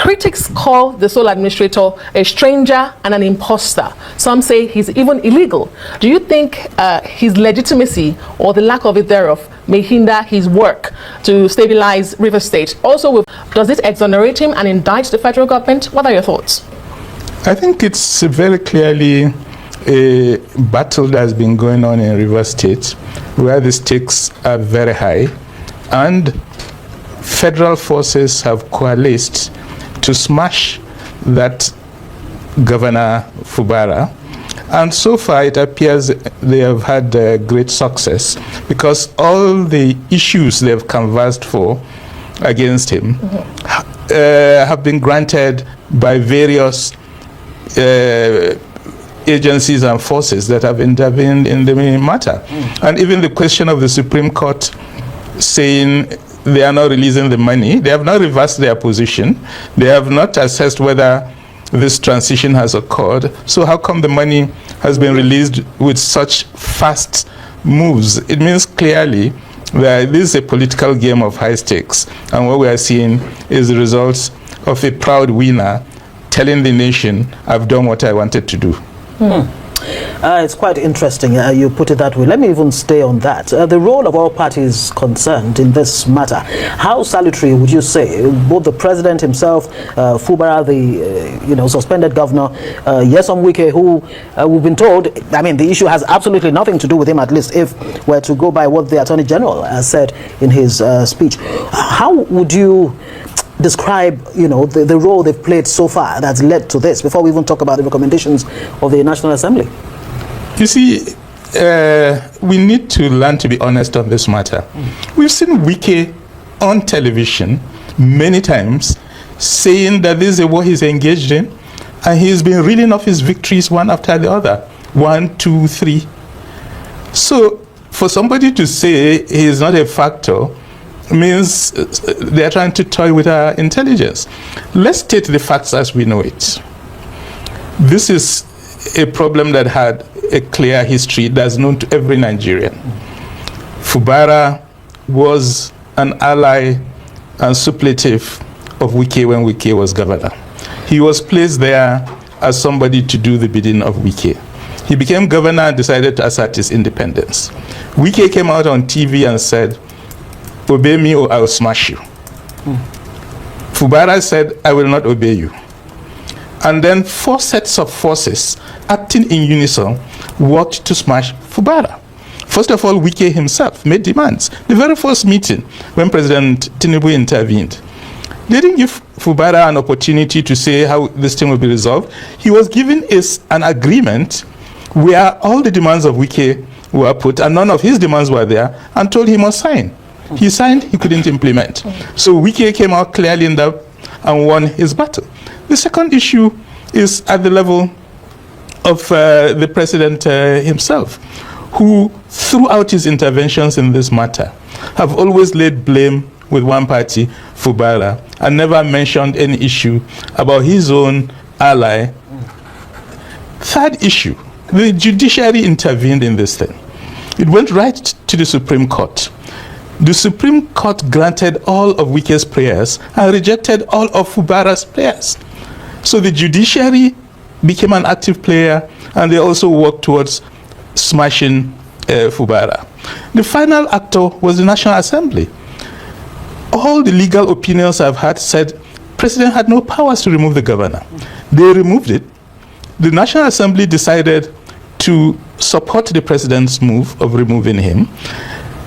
Critics call the sole administrator a stranger and an imposter. Some say he's even illegal. Do you think his legitimacy or the lack of it thereof may hinder his work to stabilize Rivers State? Also, does it exonerate him and indict the federal government? What are your thoughts? I think it's very clearly a battle that has been going on in Rivers State, where the stakes are very high, and federal forces have coalesced to smash that Governor Fubara. And so far, it appears they have had great success, because all the issues they have canvassed for against him have been granted by various agencies and forces that have intervened in the matter. And even the question of the Supreme Court saying they are not releasing the money, they have not reversed their position, they have not assessed whether this transition has occurred. So how come the money has been released with such fast moves? It means clearly that this is a political game of high stakes, and what we are seeing is the results of a proud winner telling the nation, I've done what I wanted to do. It's quite interesting you put it that way. Let me even stay on that. The role of all parties concerned in this matter, how salutary would you say? Both the president himself, Fubara, the suspended governor, Nyesom Wike, who we've been told, I mean, the issue has absolutely nothing to do with him, at least if we're to go by what the Attorney General said in his speech. How would you describe, the role they've played so far that's led to this, before we even talk about the recommendations of the National Assembly? You see, we need to learn to be honest on this matter. We've seen Wike on television many times saying that this is what he's engaged in, and he's been reeling off his victories one after the other. 1, 2, 3. So for somebody to say he's not a factor means they're trying to toy with our intelligence. Let's state the facts as we know it. This is a problem that had a clear history that's known to every Nigerian. Fubara was an ally and suppletive of Wike when Wike was governor. He was placed there as somebody to do the bidding of Wike. He became governor and decided to assert his independence. Wike came out on TV and said, obey me or I will smash you. Fubara said, I will not obey you. And then 4 sets of forces acting in unison worked to smash Fubara. First of all, Wike himself made demands. The very first meeting when President Tinubu intervened, they didn't give Fubara an opportunity to say how this thing will be resolved. He was given an agreement where all the demands of Wike were put and none of his demands were there, and told he must sign. He signed, he couldn't implement. So Wike came out clearly in that and won his battle. The second issue is at the level of the president himself, who throughout his interventions in this matter have always laid blame with one party, Fubara, and never mentioned any issue about his own ally. Third issue, the judiciary intervened in this thing. It went right to the Supreme Court. The Supreme Court granted all of Wike's prayers and rejected all of Fubara's prayers. So the judiciary became an active player, and they also worked towards smashing Fubara. The final actor was the National Assembly. All the legal opinions I've had said the president had no powers to remove the governor. They removed it. The National Assembly decided to support the president's move of removing him,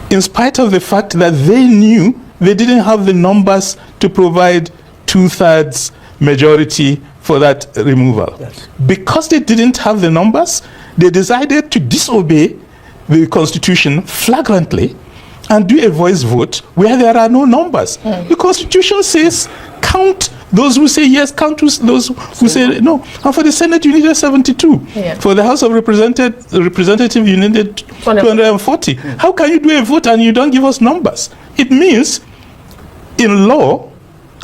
in spite of the fact that they knew they didn't have the numbers to provide 2/3 majority for that removal. Yes. Because they didn't have the numbers, they decided to disobey the Constitution flagrantly and do a voice vote where there are no numbers. The Constitution says count those who say yes, count those who say no. And for the Senate, you needed 72. Yeah. For the House of Representatives, you needed 240. How can you do a vote and you don't give us numbers? It means, in law,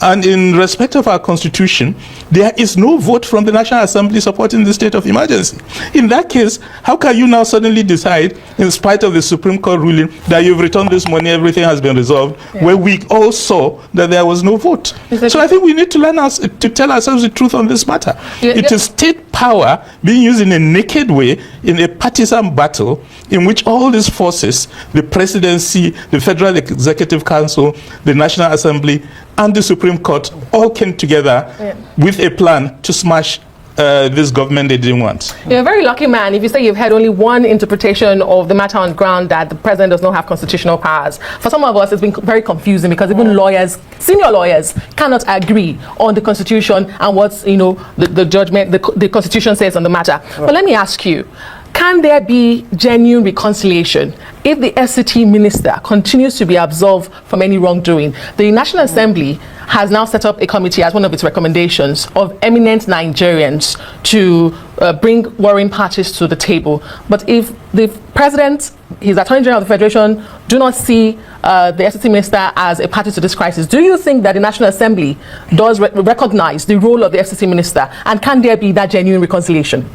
And in respect of our constitution, there is no vote from the National Assembly supporting the state of emergency. In that case, how can you now suddenly decide, in spite of the Supreme Court ruling, that you've returned this money, everything has been resolved, where we all saw that there was no vote? So I think we need to learn to tell ourselves the truth on this matter. It is state power being used in a naked way in a partisan battle in which all these forces, the presidency, the Federal Executive Council, the National Assembly, and the Supreme Court all came together with a plan to smash this government they didn't want. You're a very lucky man if you say you've had only one interpretation of the matter on ground, that the president does not have constitutional powers. For some of us, it's been very confusing because even lawyers, senior lawyers, cannot agree on the constitution and what's, the judgment, the constitution says on the matter. But let me ask you, can there be genuine reconciliation if the FCT minister continues to be absolved from any wrongdoing? The National Assembly has now set up a committee as one of its recommendations of eminent Nigerians to bring warring parties to the table. But if the president, his Attorney General of the Federation, do not see the FCT minister as a party to this crisis, do you think that the National Assembly does recognize the role of the FCT minister? And can there be that genuine reconciliation?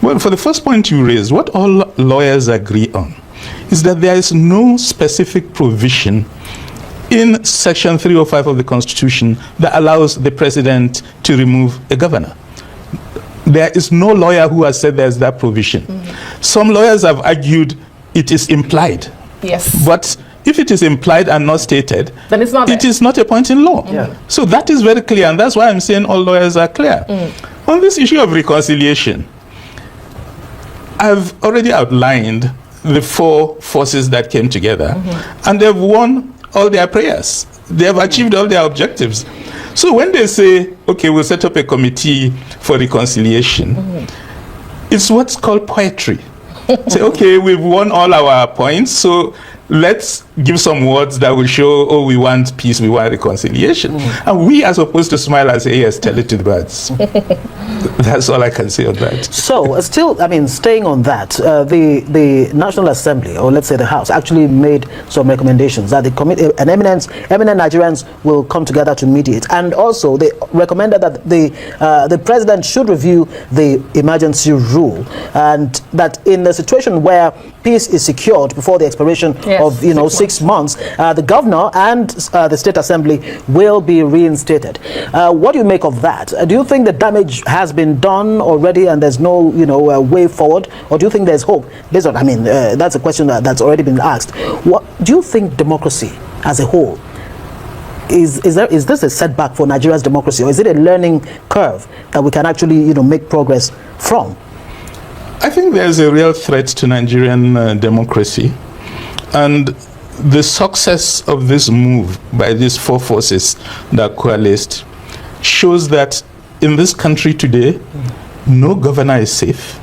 Well, for the first point you raised, what all lawyers agree on is that there is no specific provision in Section 305 of the Constitution that allows the president to remove a governor. There is no lawyer who has said there's that provision. Some lawyers have argued it is implied. Yes. But if it is implied and not stated, then it's not. It is not a point in law. So that is very clear, and that's why I'm saying all lawyers are clear. On this issue of reconciliation, I've already outlined the four forces that came together, and they've won all their prayers. They have achieved all their objectives. So when they say, okay, we'll set up a committee for reconciliation, it's what's called poetry. Say, okay, we've won all our points, so let's give some words that will show, oh, we want peace, we want reconciliation. And we are supposed to smile and say, yes, tell it to the birds. That's all I can say on that. So, still, staying on that, the National Assembly, or let's say the House, actually made some recommendations that the committee, eminent Nigerians will come together to mediate. And also, they recommended that the president should review the emergency rule, and that in a situation where peace is secured before the expiration of 6 months, the governor and the state assembly will be reinstated. What do you make of that? Do you think the damage has been done already and there's no way forward, or do you think there's hope? Based on, that's a question that's already been asked. What do you think democracy as a whole is this a setback for Nigeria's democracy, or is it a learning curve that we can actually make progress from? I think there's a real threat to Nigerian democracy, and the success of this move by these four forces that coalesced shows that in this country today, no governor is safe.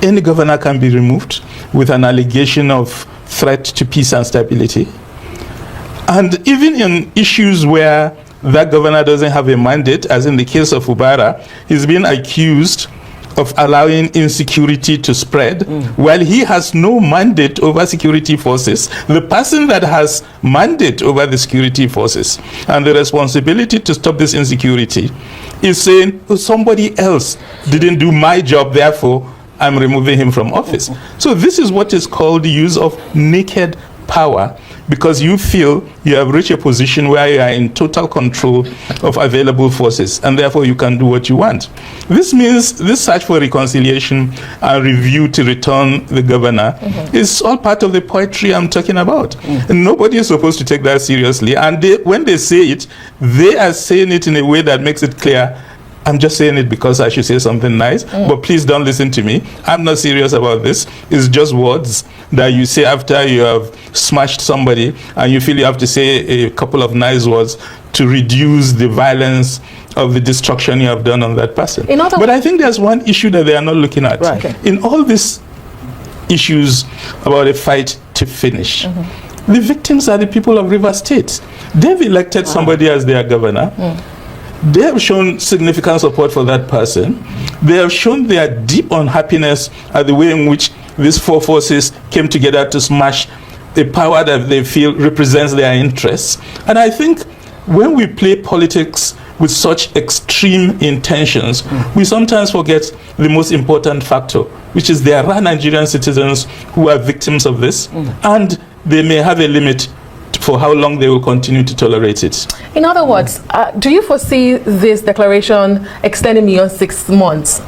Any governor can be removed with an allegation of threat to peace and stability. And even in issues where that governor doesn't have a mandate, as in the case of Ubara, he's been accused of allowing insecurity to spread, while he has no mandate over security forces. The person that has mandate over the security forces and the responsibility to stop this insecurity is saying, oh, somebody else didn't do my job, therefore I'm removing him from office. So this is what is called the use of naked power, because you feel you have reached a position where you are in total control of available forces, and therefore you can do what you want. This means this search for reconciliation and review to return the governor is all part of the poetry I'm talking about. And nobody is supposed to take that seriously. And when they say it, they are saying it in a way that makes it clear, I'm just saying it because I should say something nice, but please don't listen to me. I'm not serious about this. It's just words that you say after you have smashed somebody and you feel you have to say a couple of nice words to reduce the violence of the destruction you have done on that person. But I think there's one issue that they are not looking at. In all these issues about a fight to finish, the victims are the people of Rivers State. They've elected somebody as their governor. They have shown significant support for that person. They have shown their deep unhappiness at the way in which these four forces came together to smash a power that they feel represents their interests. And I think when we play politics with such extreme intentions, we sometimes forget the most important factor, which is there are Nigerian citizens who are victims of this, and they may have a limit for how long they will continue to tolerate it. In other words, do you foresee this declaration extending beyond 6 months?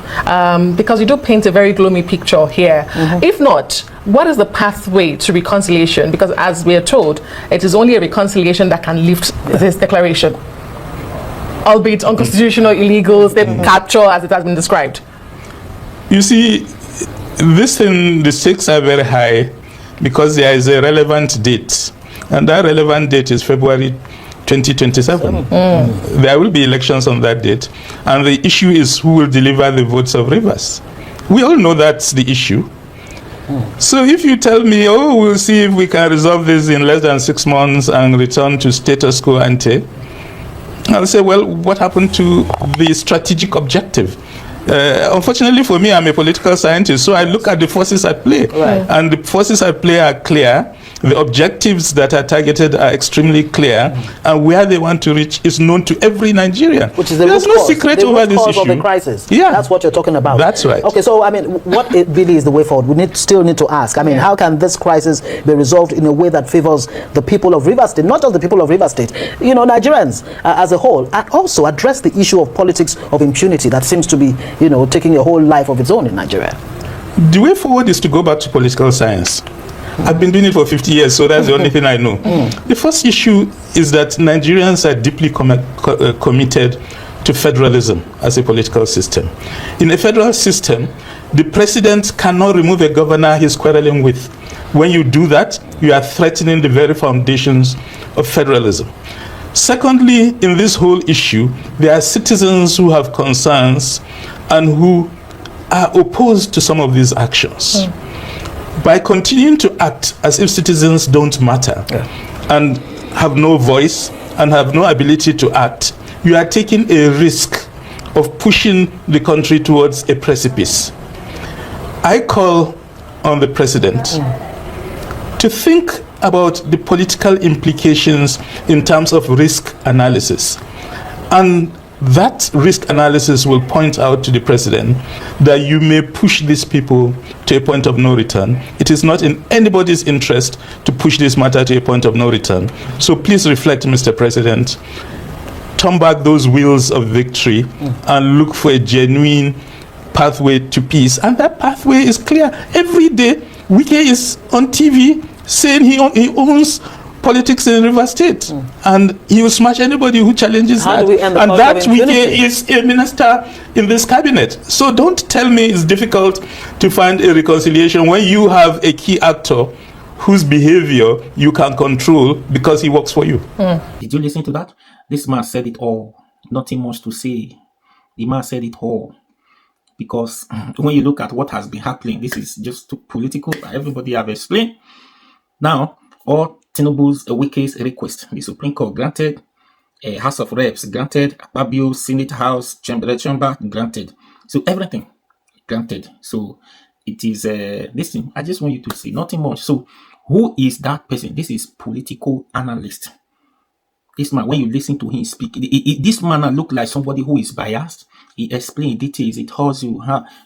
Because you do paint a very gloomy picture here. If not, what is the pathway to reconciliation? Because as we are told, it is only a reconciliation that can lift this declaration, albeit unconstitutional, illegal, state capture, as it has been described. You see, this thing, the stakes are very high because there is a relevant date. And that relevant date is February 2027. There will be elections on that date. And the issue is who will deliver the votes of Rivers. We all know that's the issue. So if you tell me, oh, we'll see if we can resolve this in less than 6 months and return to status quo ante, I'll say, well, what happened to the strategic objective? Unfortunately for me, I'm a political scientist, so I look at the forces at play. And the forces at play are clear. The objectives that are targeted are extremely clear, and where they want to reach is known to every Nigerian. Which is the There's no secret over this issue. Of the crisis. Yeah, that's what you're talking about. That's right. Okay, so I mean, what it really is the way forward? We still need to ask. I mean, how can this crisis be resolved in a way that favors the people of Rivers State, not just the people of Rivers State, Nigerians as a whole, and also address the issue of politics of impunity that seems to be, taking a whole life of its own in Nigeria? The way forward is to go back to political science. I've been doing it for 50 years, so that's the only thing I know. The first issue is that Nigerians are deeply committed to federalism as a political system. In a federal system, the president cannot remove a governor he's quarreling with. When you do that, you are threatening the very foundations of federalism. Secondly, in this whole issue, there are citizens who have concerns and who are opposed to some of these actions. By continuing to act as if citizens don't matter and have no voice and have no ability to act, you are taking a risk of pushing the country towards a precipice. I call on the president to think about the political implications in terms of risk analysis. And that risk analysis will point out to the president that you may push these people to a point of no return. It is not in anybody's interest to push this matter to a point of no return. So please reflect, Mr. President. Turn back those wheels of victory and look for a genuine pathway to peace. And that pathway is clear. Every day, Wike is on TV saying he owns politics in Rivers State, and he will smash anybody who challenges that. And that Wike is a minister in this cabinet. So don't tell me it's difficult to find a reconciliation when you have a key actor whose behavior you can control because he works for you. Did you listen to that? This man said it all. Nothing much to say. The man said it all. Because when you look at what has been happening, this is just too political. Everybody have explained. Now, all Tinubu's Wike's request, the Supreme Court granted, House of Reps granted, Akpabio, Senate House, Chamber granted. So everything granted. So it is this thing. I just want you to see nothing much. So who is that person? This is political analyst. This man, when you listen to him speak, this man look like somebody who is biased. He explains details. It hurts you.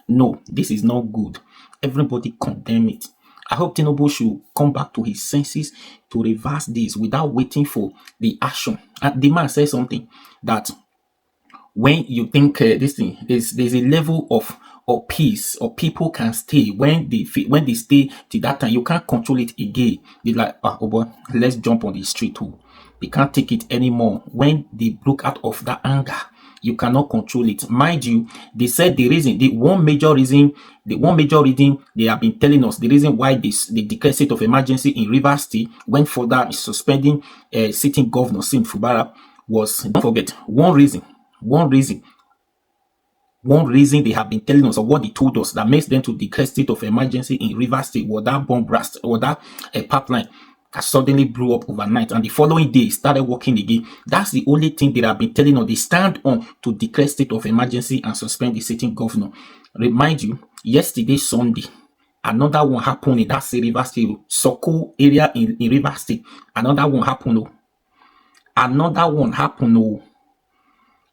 No, this is not good. Everybody condemn it. I hope Tinubu should come back to his senses to reverse this without waiting for the action. And the man says something that when you think this thing, there's a level of peace or people can stay when they stay to that time. You can't control it again. They're like, oh boy, let's jump on the street too. They can't take it anymore. When they broke out of that anger, you cannot control it. Mind you, they said the one major reason they have been telling us, the reason why they declared state of emergency in Rivers State went further suspending sitting governor Sim Fubara was, don't forget, one reason they have been telling us, or what they told us, that makes them to declare state of emergency in Rivers State was that bomb blast or that pipeline that suddenly blew up overnight, and the following day started working again. That's the only thing they have been telling us. They stand on to declare state of emergency and suspend the sitting governor. Remind you, yesterday Sunday, another one happened in that Rivers State, Soko area in Rivers State. Another one happened. another one happen. Oh,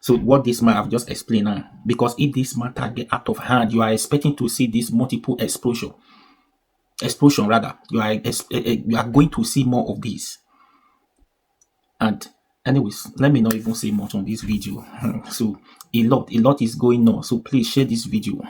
so what this man have just explained now, because if this matter get out of hand, you are expecting to see this multiple explosion rather. You are going to see more of this. And anyways, let me not even say much on this video. So a lot is going on. So please share this video.